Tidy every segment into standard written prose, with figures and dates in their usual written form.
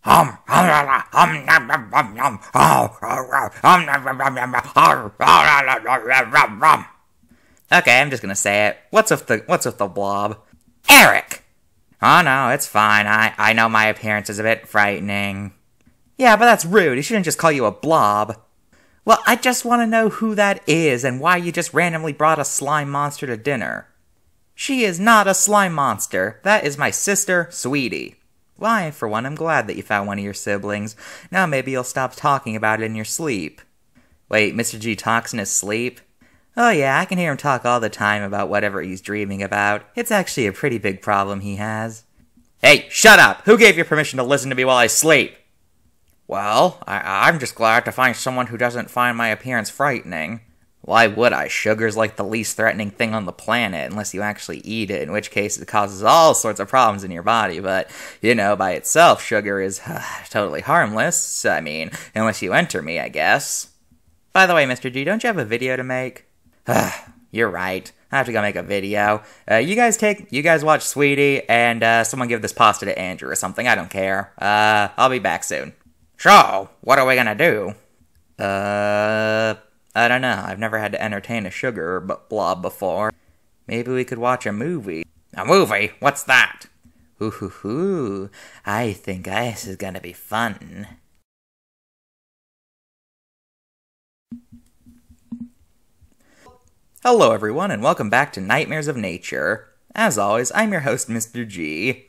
Okay, I'm just gonna say it. What's with the blob? Eric! Oh no, it's fine. I know my appearance is a bit frightening. Yeah, but that's rude. He shouldn't just call you a blob. Well, I just want to know who that is and why you just randomly brought a slime monster to dinner. She is not a slime monster. That is my sister, Sweetie. Why, for one, I'm glad that you found one of your siblings. Now maybe you'll stop talking about it in your sleep. Wait, Mr. G talks in his sleep? Oh yeah, I can hear him talk all the time about whatever he's dreaming about. It's actually a pretty big problem he has. Hey, shut up! Who gave you permission to listen to me while I sleep? Well, I'm just glad to find someone who doesn't find my appearance frightening. Why would I? Sugar's like the least threatening thing on the planet, unless you actually eat it, in which case it causes all sorts of problems in your body, but, you know, by itself, sugar is totally harmless. I mean, unless you enter me, I guess. By the way, Mr. G, don't you have a video to make? You're right. I have to go make a video. You guys watch Sweetie, and someone give this pasta to Andrew or something. I don't care. I'll be back soon. So, what are we gonna do? I don't know. I've never had to entertain a sugar blob before. Maybe we could watch a movie. A movie? What's that? Ooh, I think this is gonna be fun. Hello everyone, and welcome back to Nightmares of Nature. As always, I'm your host, Mr. G.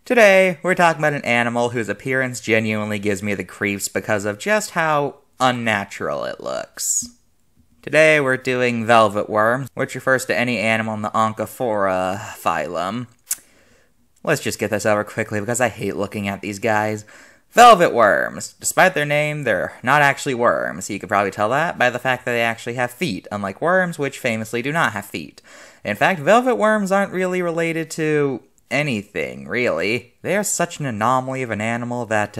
Today, we're talking about an animal whose appearance genuinely gives me the creeps because of just how unnatural it looks. Today, we're doing velvet worms, which refers to any animal in the Onchophora phylum. Let's just get this over quickly because I hate looking at these guys. Velvet worms. Despite their name, they're not actually worms. You could probably tell that by the fact that they actually have feet, unlike worms, which famously do not have feet. In fact, velvet worms aren't really related to anything, really. They are such an anomaly of an animal that,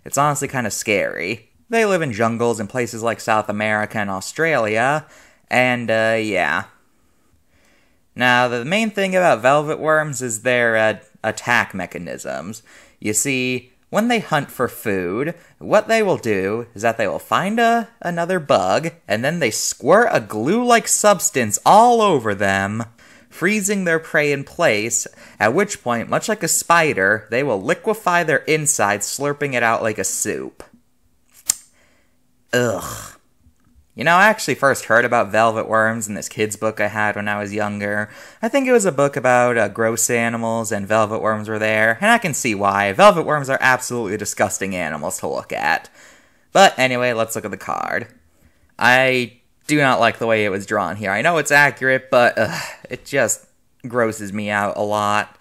it's honestly kind of scary. They live in jungles in places like South America and Australia, and, yeah. Now, the main thing about velvet worms is their, attack mechanisms. You see, when they hunt for food, what they will do is that they will find another bug, and then they squirt a glue-like substance all over them, freezing their prey in place, at which point, much like a spider, they will liquefy their insides, slurping it out like a soup. Ugh. You know, I actually first heard about velvet worms in this kid's book I had when I was younger. I think it was a book about gross animals, and velvet worms were there, and I can see why. Velvet worms are absolutely disgusting animals to look at. But anyway, let's look at the card. I do not like the way it was drawn here. I know it's accurate, but it just grosses me out a lot.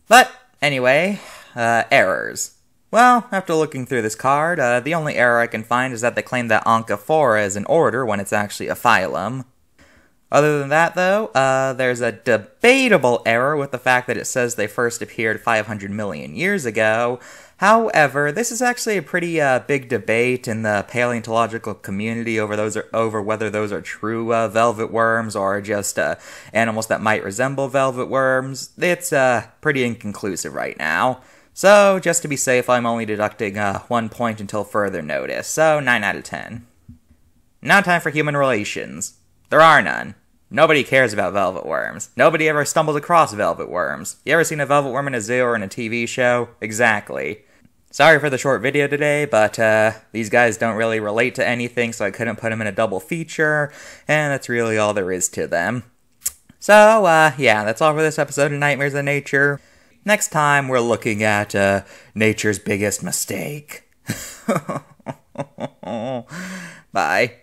But anyway, errors. Well, after looking through this card, the only error I can find is that they claim that Onchophora is an order when it's actually a phylum. Other than that, though, there's a debatable error with the fact that it says they first appeared 500 million years ago. However, this is actually a pretty big debate in the paleontological community over whether those are true velvet worms or just animals that might resemble velvet worms. It's pretty inconclusive right now. So, just to be safe, I'm only deducting 1 point until further notice, so 9 out of 10. Now time for human relations. There are none. Nobody cares about velvet worms. Nobody ever stumbled across velvet worms. You ever seen a velvet worm in a zoo or in a TV show? Exactly. Sorry for the short video today, but these guys don't really relate to anything, so I couldn't put them in a double feature, and that's really all there is to them. So, yeah, that's all for this episode of Nightmares of Nature. Next time, we're looking at nature's biggest mistake. Bye.